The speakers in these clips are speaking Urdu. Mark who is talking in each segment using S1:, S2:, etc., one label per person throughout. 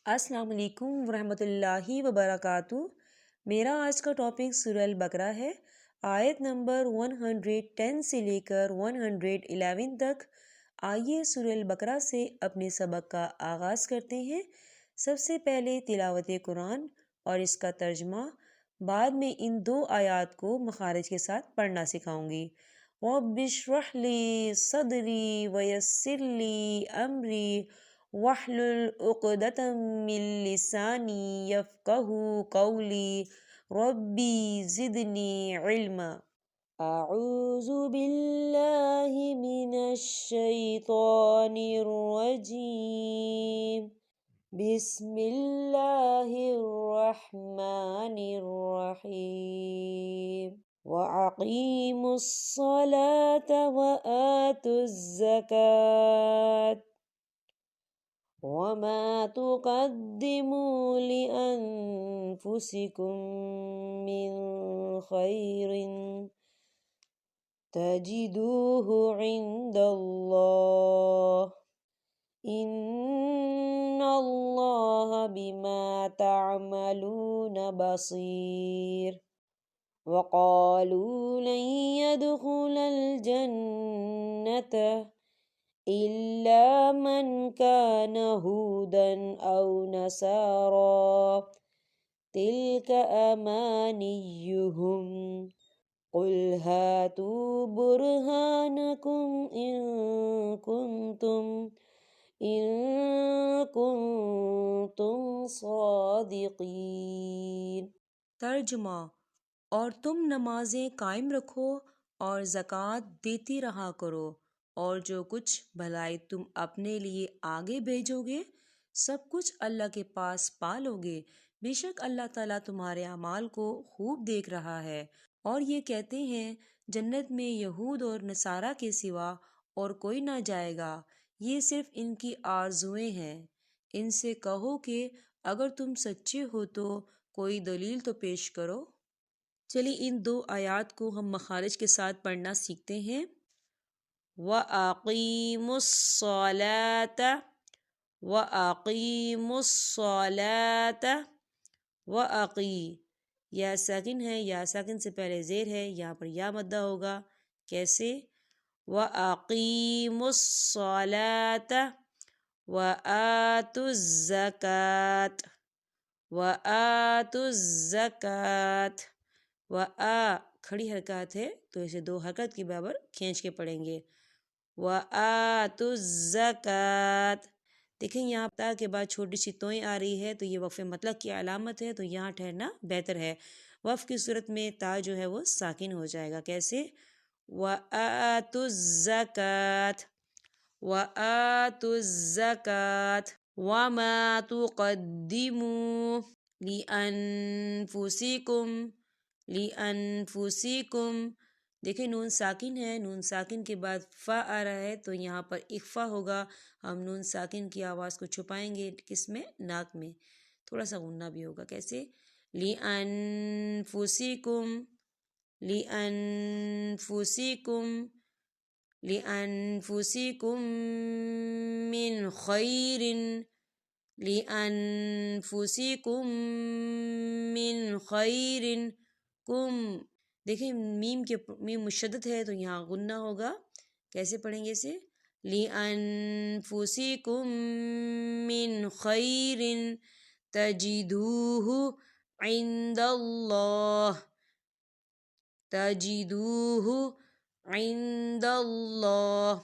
S1: السلام علیکم ورحمۃ اللہ وبرکاتہ۔ میرا آج کا ٹاپک سورہ البقرہ ہے۔ آیت نمبر 110 سے لے کر 111 تک۔ آئیے سورہ البقرہ سے اپنے سبق کا آغاز کرتے ہیں۔ سب سے پہلے تلاوت قرآن اور اس کا ترجمہ، بعد میں ان دو آیات کو مخارج کے ساتھ پڑھنا سکھاؤں گی۔ رب اشرح لی صدری ویسر لی امری واحلل عقدۃ من لسانی یفقہوا قولی ربی زدنی علما۔ اعوذ باللہ من الشیطان الرجیم، بسم اللہ الرحمن الرحیم۔ وَأَقِيمُوا الصَّلَاةَ وَآتُوا الزَّكَاةَ وَمَا تُقَدِّمُوا لِأَنفُسِكُم مِّن خَيْرٍ تَجِدُوهُ عِندَ اللَّهِ إِنَّ اللَّهَ بِمَا تَعْمَلُونَ بَصِيرٌ۔ وَقَالُوا لَن يَدْخُلَ الْجَنَّةَ إِلَّا مَنْ كَانَ هُودًا أَوْ نَصَارَىٰ تِلْكَ أَمَانِيُّهُمْ قُلْ هَاتُوا بُرْهَانَكُمْ إِن كُنتُمْ صَادِقِينَ۔ ترجمہ: اور تم نمازیں قائم رکھو اور زکوٰۃ دیتی رہا کرو، اور جو کچھ بھلائی تم اپنے لیے آگے بھیجو گے سب کچھ اللہ کے پاس پالو گے۔ بے شک اللہ تعالیٰ تمہارے اعمال کو خوب دیکھ رہا ہے۔ اور یہ کہتے ہیں جنت میں یہود اور نصارہ کے سوا اور کوئی نہ جائے گا، یہ صرف ان کی آرزوئیں ہیں۔ ان سے کہو کہ اگر تم سچے ہو تو کوئی دلیل تو پیش کرو۔ چلیے ان دو آیات کو ہم مخارج کے ساتھ پڑھنا سیکھتے ہیں۔ وَأَقِيمُوا الصَّلَاةَ وَأَقِيمُوا الصَّلَاةَ وَأَقِی، یا ساکن ہے، یا ساکن سے پہلے زیر ہے، یہاں پر یا مدہ ہوگا۔ کیسے؟ وَأَقِیمُوا الصَّلَاةَ وَآتُوا الزَّکَاةَ وَآتُوا الزَّکَاةَ۔ کھڑی حرکات ہے تو اسے دو حرکت کے برابر کھینچ کے پڑھیں گے۔ وَآتُوا الزَّکَاةَ۔ دیکھیں یہاں تا کے بعد چھوٹی سی توئیں آ رہی ہے تو یہ وقف مطلق کی علامت ہے، تو یہاں ٹھہرنا بہتر ہے۔ وقف کی صورت میں تا جو ہے وہ ساکن ہو جائے گا۔ کیسے؟ وَآتُوا الزَّکَاةَ وَآتُوا الزَّکَاةَ وَمَا تُقَدِّمُوا لِأَنفُسِكُم۔ دیکھیں نون ساکن ہے، نون ساکن کے بعد فا آ رہا ہے تو یہاں پر اخفا ہوگا۔ ہم نون ساکن کی آواز کو چھپائیں گے، کس میں؟ ناک میں، تھوڑا سا غنہ بھی ہوگا۔ کیسے؟ لِأَنفُسِكُم لِأَنفُسِكُم مِّن خَيْرٍ لِأَنفُسِكُم مِّن خَيْرٍ کم۔ دیکھیں میم مشدد ہے تو یہاں غنہ ہوگا۔ کیسے پڑھیں گے اسے؟ لِأَنفُسِكُم مِّن خَيْرٍ تَجِدُوهُ عِندَ اللَّهِ تَجِدُوهُ عِندَ اللَّهِ۔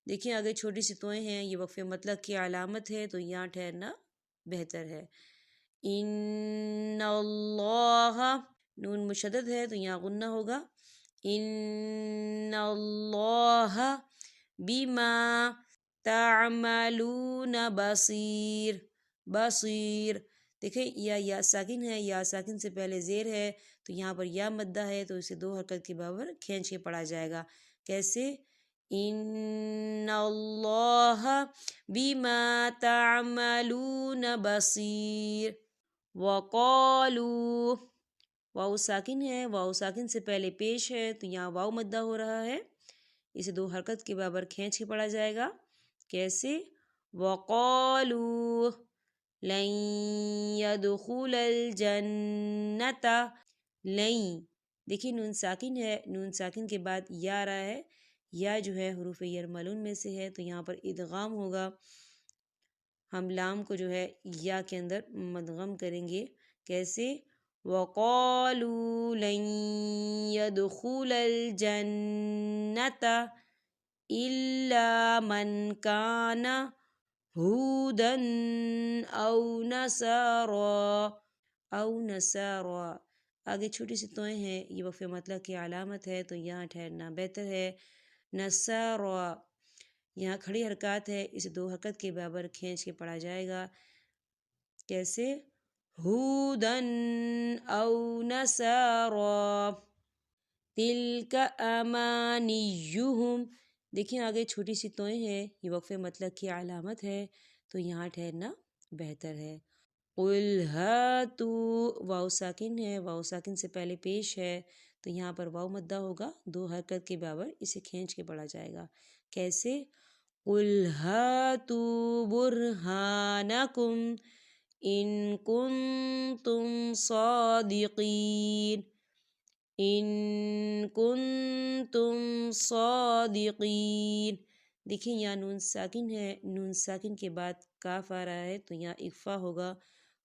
S1: دیکھیں آگے چھوٹی سی توئیں ہیں، یہ وقف مطلق کی علامت ہے تو یہاں ٹھہرنا بہتر ہے۔ ان اللہ، نون مشدد ہے تو یہاں غنہ ہوگا۔ ان اللہ بما تعملون بصیر۔ دیکھیں یا ساکن ہے، یا ساکن سے پہلے زیر ہے تو یہاں پر یا مدہ ہے تو اسے دو حرکت کے برابر کھینچ کے پڑھا جائے گا۔ کیسے؟ ان اللہ بما تعملون بصیر۔ وَقَالُوا، واؤ ساکن ہے، واؤ ساکن سے پہلے پیش ہے تو یہاں واؤ مدہ ہو رہا ہے، اسے دو حرکت کے برابر کھینچ کے پڑھا جائے گا۔ کیسے؟ وَقَالُوا، لن يدخل الجنت، لن، دیکھیے نون ساکن ہے، نون ساکن کے بعد یا آ رہا ہے، یا جو ہے حروف یرملون میں سے ہے تو یہاں پر ادغام ہوگا، ہم لام کو جو ہے یا کے اندر مدغم کریں گے، کیسے؟ وَقَالُوا لَن يَدْخُلَ الْجَنَّةَ إِلَّا مَنْ كَانَ هُودًا أَوْ نَصَارَىٰ أَوْ نَصَارَىٰ، آگے چھوٹی سی توئیں ہیں، یہ وقف مطلق کی علامت ہے تو یہاں ٹھہرنا بہتر ہے۔ نصاریٰ، یہاں کھڑی حرکات ہے، اسے دو حرکت کے برابر کھینچ کے پڑھا جائے گا، کیسے؟ ہودن او نصاریٰ تلک امانیہم، دیکھیں آگے چھوٹی سی توئیں ہیں، یہ وقف مطلق کی علامت ہے تو یہاں ٹھہرنا بہتر ہے۔ قل ہاتوا، واو ساکن ہے، واو ساکن سے پہلے پیش ہے تو یہاں پر واو مدہ ہوگا، دو حرکت کے برابر اسے کھینچ کے پڑھا جائے گا، کیسے؟ قل ہاتوا برہانکم ان کنتم صادقین، ان کنتم صادقین، دیکھیں یہاں نون ساکن ہے، نون ساکن کے بعد کاف آ رہا ہے تو یہاں اخفا ہوگا،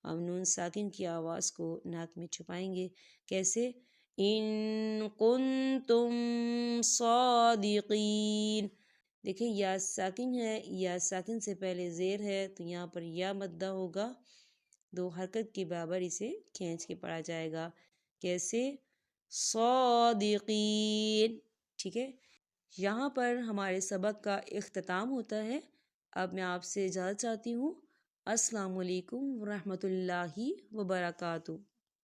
S1: ہم نون ساکن کی آواز کو ناک میں چھپائیں گے، کیسے؟ ان کنتم صادقین، دیکھیں یا ساکن ہے، یا ساکن سے پہلے زیر ہے تو یہاں پر یا مدہ ہوگا، دو حرکت کے برابر اسے کھینچ کے پڑھا جائے گا، کیسے؟ صادقین، ٹھیک ہے۔ یہاں پر ہمارے سبق کا اختتام ہوتا ہے، اب میں آپ سے اجازت چاہتی ہوں، السلام علیکم ورحمۃ اللہ وبرکاتہ۔